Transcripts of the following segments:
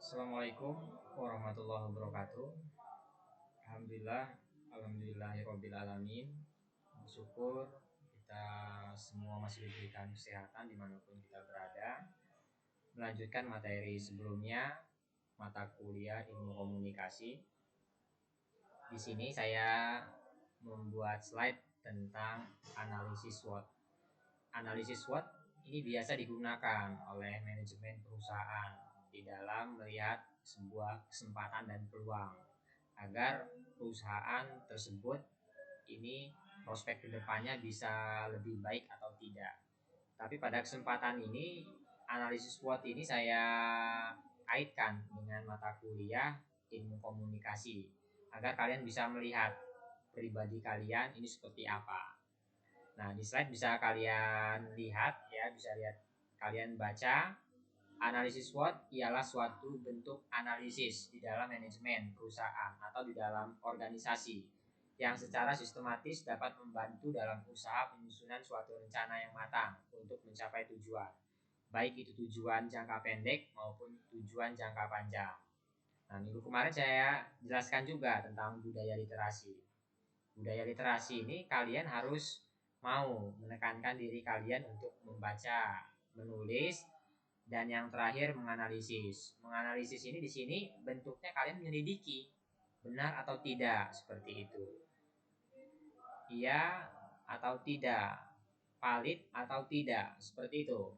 Assalamualaikum warahmatullahi wabarakatuh. Alhamdulillah, alhamdulillahirabbil alamin. Bersyukur kita semua masih diberikan kesehatan dimanapun kita berada. Melanjutkan materi sebelumnya, mata kuliah ilmu komunikasi. Di sini saya membuat slide tentang analisis SWOT. Analisis SWOT ini biasa digunakan oleh manajemen perusahaan di dalam melihat sebuah kesempatan dan peluang agar perusahaan tersebut ini prospek kedepannya bisa lebih baik atau tidak. Tapi pada kesempatan ini analisis SWOT ini saya kaitkan dengan mata kuliah ilmu komunikasi agar kalian bisa melihat pribadi kalian ini seperti apa. Nah, di slide bisa kalian lihat ya, bisa lihat kalian baca. Analisis SWOT ialah suatu bentuk analisis di dalam manajemen perusahaan atau di dalam organisasi yang secara sistematis dapat membantu dalam usaha penyusunan suatu rencana yang matang untuk mencapai tujuan, baik itu tujuan jangka pendek maupun tujuan jangka panjang. Nah, minggu kemarin saya jelaskan juga tentang budaya literasi. Budaya literasi ini kalian harus mau menekankan diri kalian untuk membaca, menulis, dan yang terakhir menganalisis. Menganalisis ini di sini bentuknya kalian menyelidiki benar atau tidak seperti itu. Iya atau tidak, valid atau tidak seperti itu.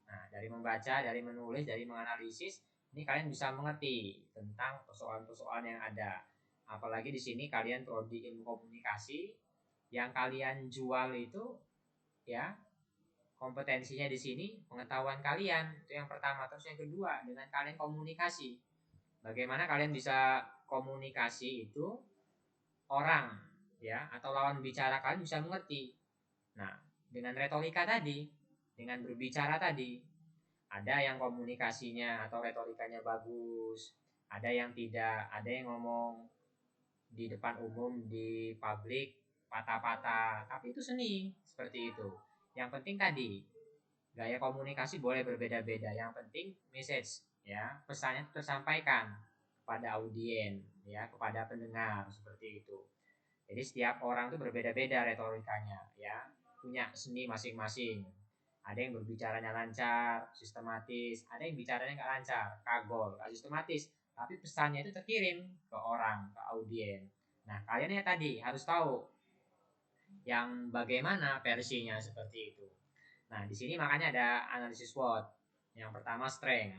Nah, dari membaca, dari menulis, dari menganalisis, ini kalian bisa mengerti tentang persoalan-persoalan yang ada. Apalagi di sini kalian prodi ilmu komunikasi, yang kalian jual itu ya kompetensinya di sini pengetahuan kalian itu yang pertama. Terus yang kedua dengan kalian komunikasi, bagaimana kalian bisa komunikasi itu orang ya atau lawan bicara kalian bisa mengerti. Nah, dengan retorika tadi, dengan berbicara tadi, ada yang komunikasinya atau retorikanya bagus, ada yang tidak, ada yang ngomong di depan umum di publik patah-patah, tapi itu seni seperti itu. Yang penting tadi gaya komunikasi boleh berbeda-beda, yang penting message ya, pesannya tersampaikan kepada audien ya, kepada pendengar seperti itu. Jadi setiap orang tuh berbeda-beda retorikanya ya, punya seni masing-masing. Ada yang berbicaranya lancar, sistematis, ada yang bicaranya nggak lancar, kagol, nggak sistematis, tapi pesannya itu terkirim ke orang, ke audien. Nah, kalian ya tadi harus tahu yang bagaimana versinya seperti itu. Nah, di sini makanya ada analisis SWOT. Yang pertama strength.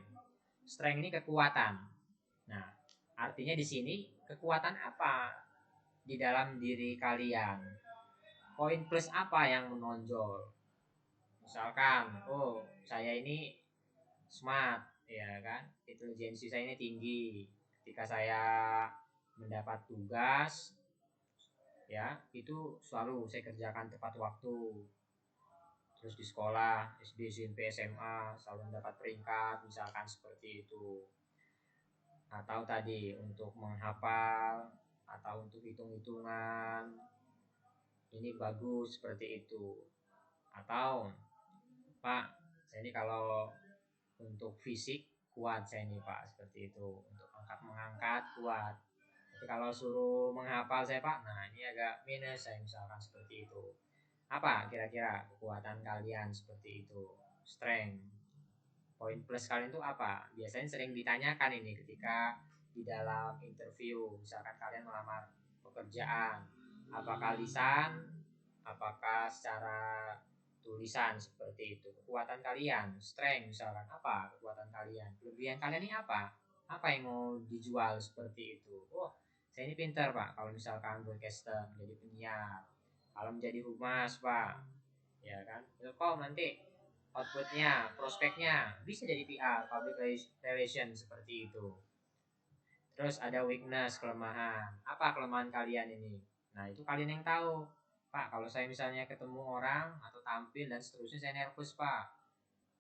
Strength ini kekuatan. Nah, artinya di sini kekuatan apa di dalam diri kalian? Poin plus apa yang menonjol? Misalkan, oh, saya ini smart, ya kan? Intelijensi saya ini tinggi. Ketika saya mendapat tugas, ya, itu selalu saya kerjakan tepat waktu. Terus di sekolah SD, SMP, SMA selalu mendapat peringkat misalkan seperti itu. Atau tadi untuk menghafal atau untuk hitung-hitungan ini bagus seperti itu. Atau Pak, saya ini kalau untuk fisik kuat saya ini Pak seperti itu. Untuk angkat mengangkat kuat. Tapi kalau suruh menghafal saya Pak, nah ini agak minus saya misalkan seperti itu. Apa kira-kira kekuatan kalian seperti itu? Strength. Poin plus kalian itu apa? Biasanya sering ditanyakan ini ketika di dalam interview, misalkan kalian melamar pekerjaan, apakah lisan, apakah secara tulisan seperti itu. Kekuatan kalian, strength misalkan apa kekuatan kalian? Kelebihan kalian ini apa? Apa yang mau dijual seperti itu? Oh, saya ini pintar Pak kalau misalkan broadcaster, jadi penyiar. Kalau menjadi humas Pak, ya kan? Kok nanti outputnya, prospeknya bisa jadi PR, public relation seperti itu. Terus ada weakness, kelemahan. Apa kelemahan kalian ini? Nah, itu kalian yang tahu. Pak, kalau saya misalnya ketemu orang atau tampil dan seterusnya saya nervous, Pak.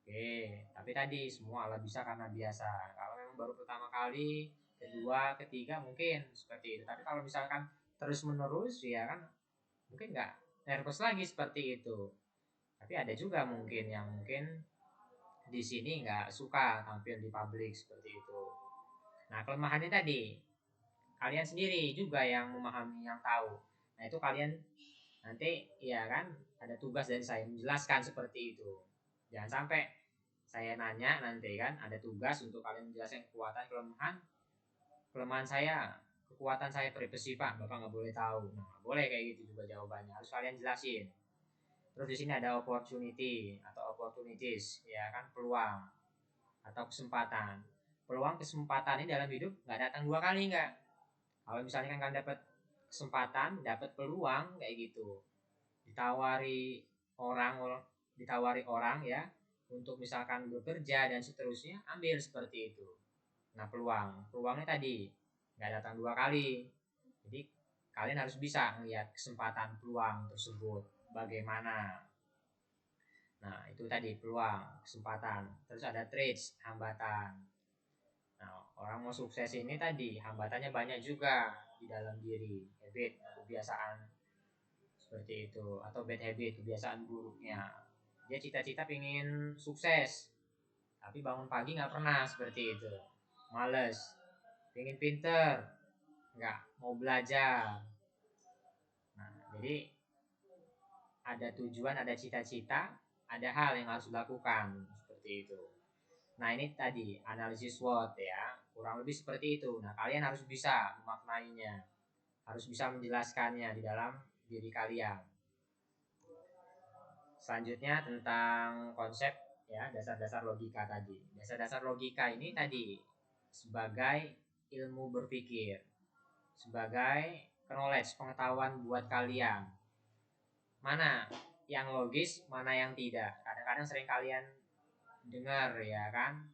Oke, tapi tadi semua ala bisa karena biasa. Kalau memang baru pertama kali, kedua, ketiga mungkin seperti itu. Tapi kalau misalkan terus menerus ya kan mungkin nggak nervous lagi seperti itu. Tapi ada juga mungkin yang mungkin di sini nggak suka tampil di publik seperti itu. Nah, kelemahannya tadi kalian sendiri juga yang memahami, yang tahu. Nah, itu kalian nanti ya kan ada tugas dari saya menjelaskan seperti itu. Jangan sampai saya nanya nanti kan ada tugas untuk kalian menjelaskan kekuatan kelemahan saya, kekuatan saya privasi Pak, Bapak nggak boleh tahu. Nah, nggak boleh kayak gitu juga jawabannya, harus kalian jelasin. Terus di sini ada opportunity atau opportunities, ya kan, peluang atau kesempatan. Peluang kesempatan ini dalam hidup nggak datang dua kali nggak. Kalau misalnya kan kalian dapat kesempatan, dapat peluang kayak gitu, ditawari orang, ya untuk misalkan bekerja dan seterusnya, ambil seperti itu. Nah, peluangnya tadi nggak datang dua kali, jadi kalian harus bisa melihat kesempatan peluang tersebut bagaimana. Nah, itu tadi peluang, kesempatan. Terus ada threats, hambatan. Nah, orang mau sukses ini tadi hambatannya banyak juga di dalam diri, habit, kebiasaan seperti itu, atau bad habit, kebiasaan buruknya. Dia cita-cita pengen sukses, tapi bangun pagi nggak pernah seperti itu, males. Pengen pinter, nggak mau belajar. Nah, jadi ada tujuan, ada cita-cita, ada hal yang harus dilakukan seperti itu. Nah, ini tadi analisis SWOT ya, kurang lebih seperti itu. Nah, kalian harus bisa memaknainya, harus bisa menjelaskannya di dalam diri kalian. Selanjutnya tentang konsep ya, dasar-dasar logika tadi. Dasar-dasar logika ini tadi sebagai ilmu berpikir, sebagai knowledge, pengetahuan buat kalian. Mana yang logis, mana yang tidak. Kadang-kadang sering kalian dengar ya kan,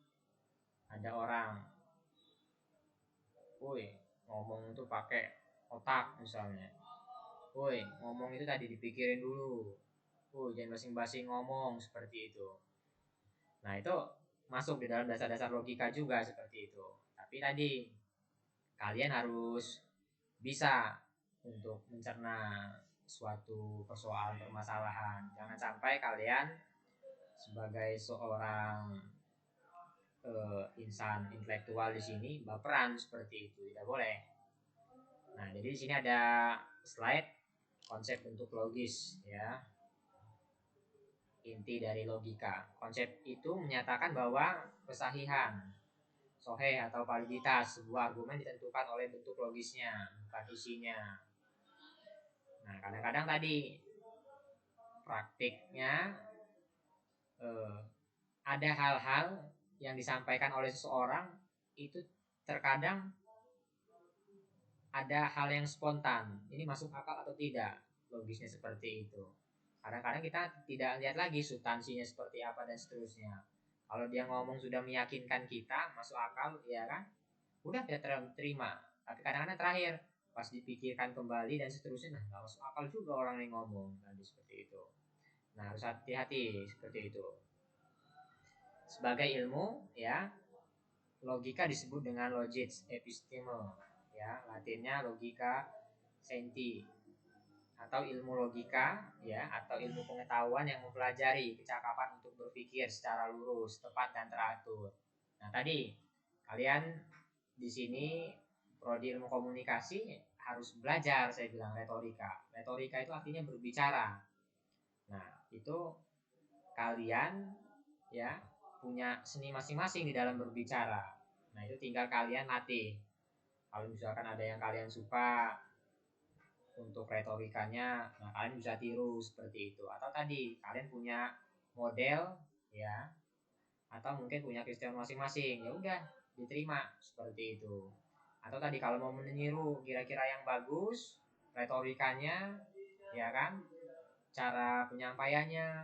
ada orang, woi ngomong tuh pakai otak misalnya. Woi ngomong itu tadi dipikirin dulu. Woi jangan basing-basing ngomong seperti itu. Nah, itu masuk di dalam dasar-dasar logika juga seperti itu. Tapi tadi kalian harus bisa untuk mencerna suatu persoalan, permasalahan. Jangan sampai kalian sebagai seorang insan intelektual di sini baperan seperti itu, tidak boleh. Nah, jadi di sini ada slide konsep bentuk logis ya. Inti dari logika. Konsep itu menyatakan bahwa kesahihan, soheh atau validitas sebuah argumen ditentukan oleh bentuk logisnya, bukan isinya. Nah, kadang-kadang tadi praktiknya ada hal-hal yang disampaikan oleh seseorang itu terkadang ada hal yang spontan. Ini masuk akal atau tidak? Logisnya seperti itu. Kadang-kadang kita tidak lihat lagi substansinya seperti apa dan seterusnya. Kalau dia ngomong sudah meyakinkan kita, masuk akal, ya kan? Udah kita terima. Tapi kadang-kadang terakhir, pas dipikirkan kembali dan seterusnya, nah nggak masuk akal juga orang yang ngomong. Tadi seperti itu. Nah, harus hati-hati seperti itu. Sebagai ilmu, ya, logika disebut dengan logis episteme, ya, latinnya logika senti, atau ilmu logika ya, atau ilmu pengetahuan yang mempelajari kecakapan untuk berpikir secara lurus, tepat dan teratur. Nah, tadi kalian di sini prodi ilmu komunikasi harus belajar, saya bilang retorika. Retorika itu artinya berbicara. Nah, itu kalian ya punya seni masing-masing di dalam berbicara. Nah, itu tinggal kalian latih. Kalau misalkan ada yang kalian suka untuk retorikanya, nah kalian bisa tiru seperti itu. Atau tadi kalian punya model ya, atau mungkin punya Kristen masing-masing, ya udah diterima seperti itu. Atau tadi kalau mau meniru kira-kira yang bagus retorikanya, ya kan, cara penyampaiannya,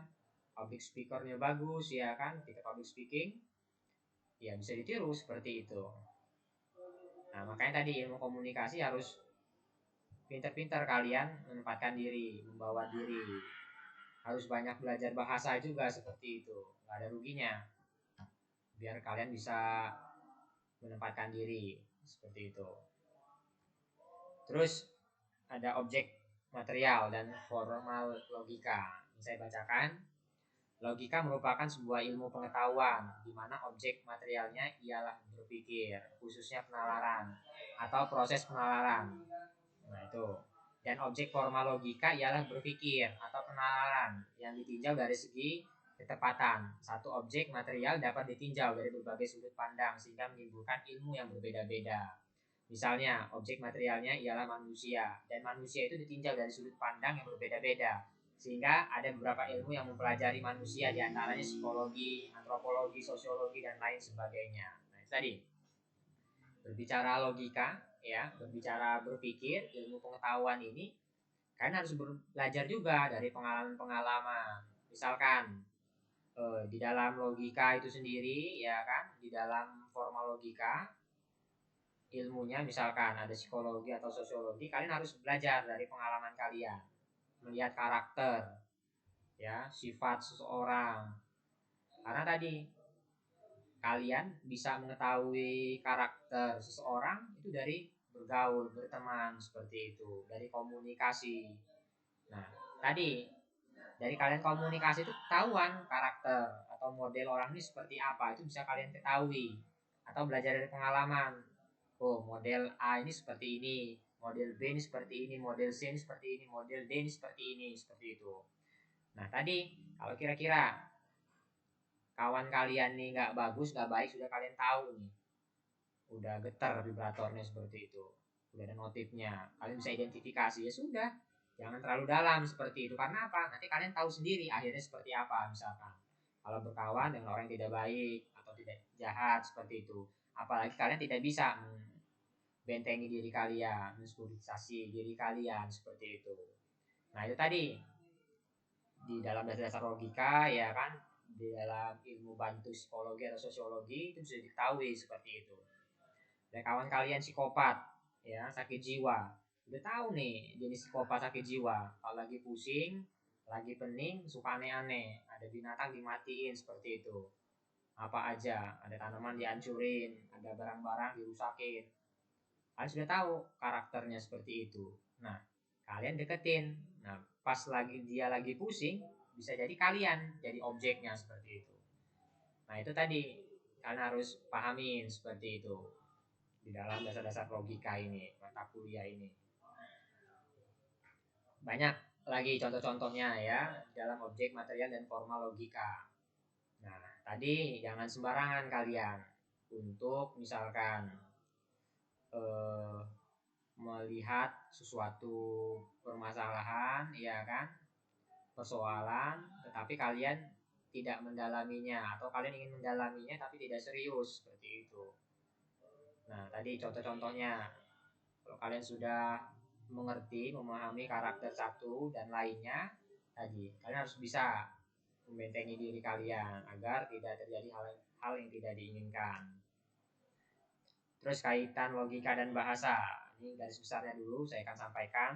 public speakernya bagus, ya kan, kita public speaking, ya bisa ditiru seperti itu. Nah, makanya tadi ilmu komunikasi harus pintar-pintar kalian menempatkan diri, membawa diri. Harus banyak belajar bahasa juga seperti itu. Gak ada ruginya. Biar kalian bisa menempatkan diri seperti itu. Terus ada objek material dan formal logika. Ini saya bacakan. Logika merupakan sebuah ilmu pengetahuan di mana objek materialnya ialah berpikir, khususnya penalaran atau proses penalaran. Nah, itu. Dan objek formal logika ialah berpikir atau penalaran yang ditinjau dari segi ketepatan. Satu objek material dapat ditinjau dari berbagai sudut pandang sehingga menimbulkan ilmu yang berbeda-beda. Misalnya, objek materialnya ialah manusia dan manusia itu ditinjau dari sudut pandang yang berbeda-beda. Sehingga ada beberapa ilmu yang mempelajari manusia, diantaranya psikologi, antropologi, sosiologi, dan lain sebagainya. Nah, itu tadi. Berbicara logika, ya, berbicara berpikir, ilmu pengetahuan ini kan harus belajar juga dari pengalaman-pengalaman. Misalkan di dalam logika itu sendiri, ya kan, di dalam formal logika, ilmunya misalkan ada psikologi atau sosiologi, kalian harus belajar dari pengalaman kalian, melihat karakter, ya, sifat seseorang. Karena tadi kalian bisa mengetahui karakter seseorang itu dari bergaul, berteman seperti itu, dari komunikasi. Nah, tadi dari kalian komunikasi itu ketahuan karakter atau model orang ini seperti apa, itu bisa kalian ketahui atau belajar dari pengalaman. Oh, model A ini seperti ini, model B ini seperti ini, model C ini seperti ini, model D ini seperti itu. Nah, tadi kalau kira-kira kawan kalian nih nggak bagus, nggak baik, sudah kalian tahu nih, udah getar vibratornya seperti itu, udah ada notifnya, kalian bisa identifikasi, ya sudah, jangan terlalu dalam seperti itu. Karena apa? Nanti kalian tahu sendiri akhirnya seperti apa. Misalkan kalau berkawan dengan orang yang tidak baik atau tidak jahat seperti itu, apalagi kalian tidak bisa bentengi diri kalian, menspuritisasi diri kalian seperti itu. Nah, itu tadi di dalam dasar-dasar logika, ya kan, di dalam ilmu bantu psikologi atau sosiologi itu bisa diketahui seperti itu. Dan kawan kalian psikopat, ya, sakit jiwa, udah tahu nih jenis psikopat sakit jiwa. Kalau lagi pusing, lagi pening, suka aneh-aneh, ada binatang dimatiin seperti itu, apa aja, ada tanaman dihancurin, ada barang-barang dirusakin. Kalian sudah tahu karakternya seperti itu. Nah, kalian deketin. Nah, pas lagi dia lagi pusing, bisa jadi kalian jadi objeknya seperti itu. Nah, itu tadi kalian harus pahamin seperti itu di dalam dasar-dasar logika ini, mata kuliah ini. Banyak lagi contoh-contohnya ya dalam objek material dan formal logika. Nah, tadi jangan sembarangan kalian untuk misalkan eh, melihat sesuatu permasalahan, ya kan, persoalan, tetapi kalian tidak mendalaminya atau kalian ingin mendalaminya tapi tidak serius seperti itu. Nah, tadi contoh-contohnya, kalau kalian sudah mengerti, memahami karakter satu dan lainnya, tadi kalian harus bisa membentengi diri kalian agar tidak terjadi hal yang tidak diinginkan. Terus kaitan logika dan bahasa, ini garis besarnya dulu saya akan sampaikan.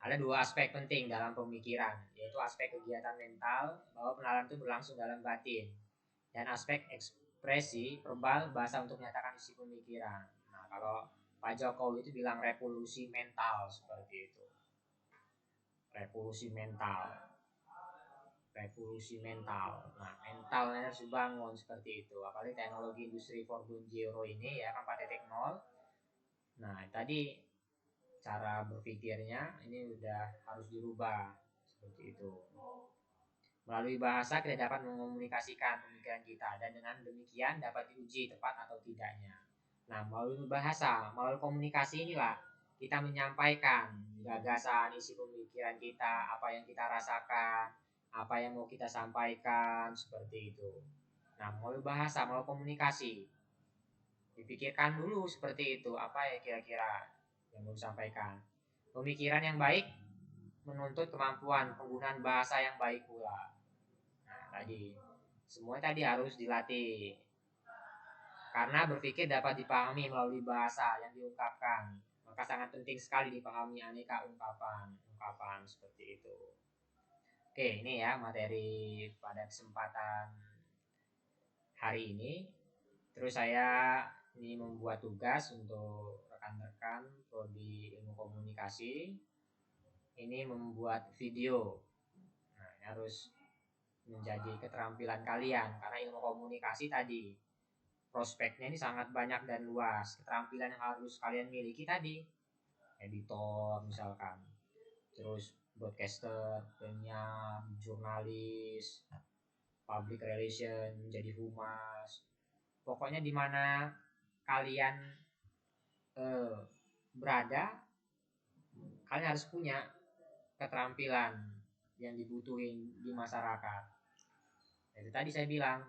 Ada dua aspek penting dalam pemikiran, yaitu aspek kegiatan mental, bahwa penalaran itu berlangsung dalam batin, dan aspek ekspresi verbal, bahasa untuk menyatakan isi pemikiran. Nah, kalau Pak Jokowi itu bilang revolusi mental seperti itu. Revolusi mental. Revolusi mental. Nah, mentalnya harus dibangun seperti itu. Apalagi teknologi industri 4.0 ini ya kan 4.0. Nah, tadi cara berpikirnya ini udah harus dirubah seperti itu. Melalui bahasa kita dapat mengomunikasikan pemikiran kita dan dengan demikian dapat diuji tepat atau tidaknya. Nah, melalui bahasa, melalui komunikasi inilah kita menyampaikan gagasan, isi pemikiran kita, apa yang kita rasakan, apa yang mau kita sampaikan, seperti itu. Nah, melalui bahasa, melalui komunikasi, dipikirkan dulu seperti itu, apa ya kira-kira yang mau disampaikan. Pemikiran yang baik menuntut kemampuan penggunaan bahasa yang baik pula. Nah, tadi semua tadi harus dilatih. Karena berpikir dapat dipahami melalui bahasa yang diungkapkan, maka sangat penting sekali dipahami aneka ungkapan seperti itu. Oke, ini ya materi pada kesempatan hari ini. Terus saya ini membuat tugas untuk rekan-rekan prodi ilmu komunikasi. Ini membuat video. Nah, harus menjadi keterampilan kalian, karena ilmu komunikasi tadi prospeknya ini sangat banyak dan luas. Keterampilan yang harus kalian miliki tadi, editor misalkan, terus broadcaster, penyiar, jurnalis, public relation, jadi humas. Pokoknya di mana kalian eh, berada, kalian harus punya keterampilan yang dibutuhin di masyarakat. Itu tadi saya bilang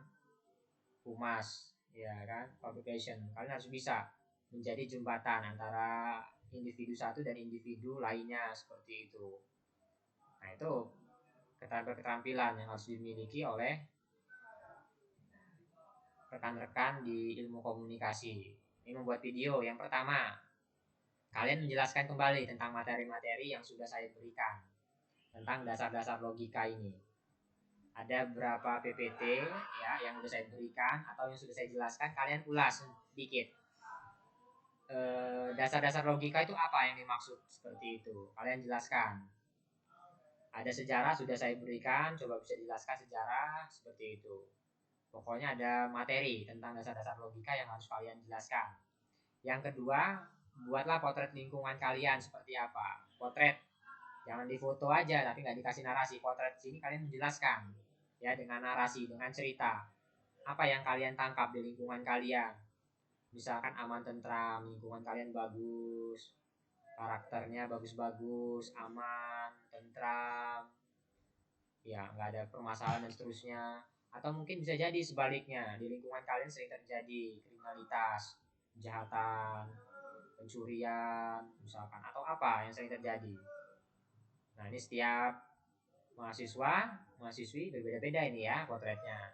humas, ya kan, publication. Kalian harus bisa menjadi jembatan antara individu satu dan individu lainnya seperti itu. Nah itu keterampilan yang harus dimiliki oleh rekan-rekan di ilmu komunikasi. Ini membuat video. Yang pertama, kalian menjelaskan kembali tentang materi-materi yang sudah saya berikan tentang dasar-dasar logika ini. Ada berapa PPT ya yang sudah saya berikan atau yang sudah saya jelaskan, kalian ulas sedikit. Dasar-dasar logika itu apa yang dimaksud seperti itu, kalian jelaskan. Ada sejarah sudah saya berikan, coba bisa dijelaskan sejarah seperti itu. Pokoknya ada materi tentang dasar-dasar logika yang harus kalian jelaskan. Yang kedua, buatlah potret lingkungan kalian seperti apa. Potret, jangan difoto aja tapi nggak dikasih narasi. Potret sini kalian menjelaskan ya dengan narasi, dengan cerita. Apa yang kalian tangkap di lingkungan kalian. Misalkan aman tentram, lingkungan kalian bagus, karakternya bagus-bagus, aman, tentram, ya nggak ada permasalahan dan seterusnya. Atau mungkin bisa jadi sebaliknya, di lingkungan kalian sering terjadi kriminalitas, kejahatan, pencurian misalkan, atau apa yang sering terjadi. Nah ini setiap mahasiswi berbeda-beda ini ya potretnya.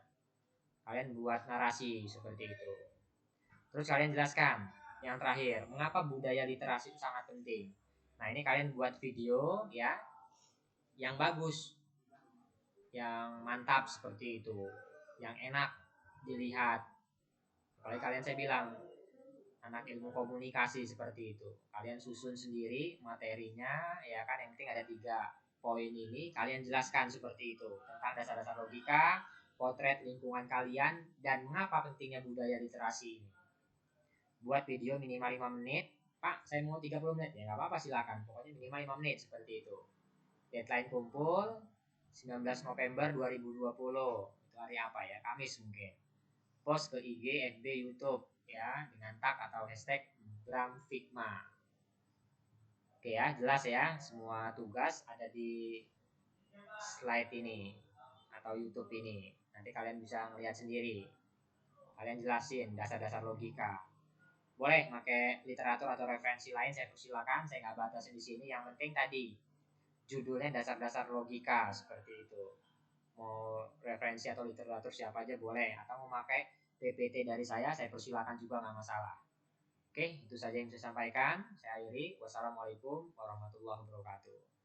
Kalian buat narasi seperti itu. Terus kalian jelaskan yang terakhir, mengapa budaya literasi itu sangat penting. Nah ini kalian buat video ya yang bagus, yang mantap seperti itu, yang enak dilihat. Apalagi kalian, saya bilang anak ilmu komunikasi seperti itu, kalian susun sendiri materinya ya kan. Yang penting ada 3 poin ini kalian jelaskan seperti itu tentang dasar-dasar logika, potret lingkungan kalian, dan mengapa pentingnya budaya literasi ini. Buat video minimal 5 menit. Pak saya mau 30 menit, ya nggak apa-apa silakan, pokoknya minimal 5 menit seperti itu. Deadline kumpul 19 November 2020. Itu hari apa ya? Kamis mungkin. Post ke IG, FB, YouTube ya dengan tag atau hashtag Bram Figma. Oke ya, jelas ya. Semua tugas ada di slide ini atau YouTube ini. Nanti kalian bisa melihat sendiri. Kalian jelasin dasar-dasar logika. Boleh pakai literatur atau referensi lain, saya persilakan. Saya nggak batasin di sini. Yang penting tadi judulnya dasar-dasar logika seperti itu. Mau referensi atau literatur siapa aja boleh, atau mau pakai PPT dari saya persilakan juga, nggak masalah. Oke, itu saja yang saya sampaikan. Saya akhiri. Wassalamualaikum warahmatullahi wabarakatuh.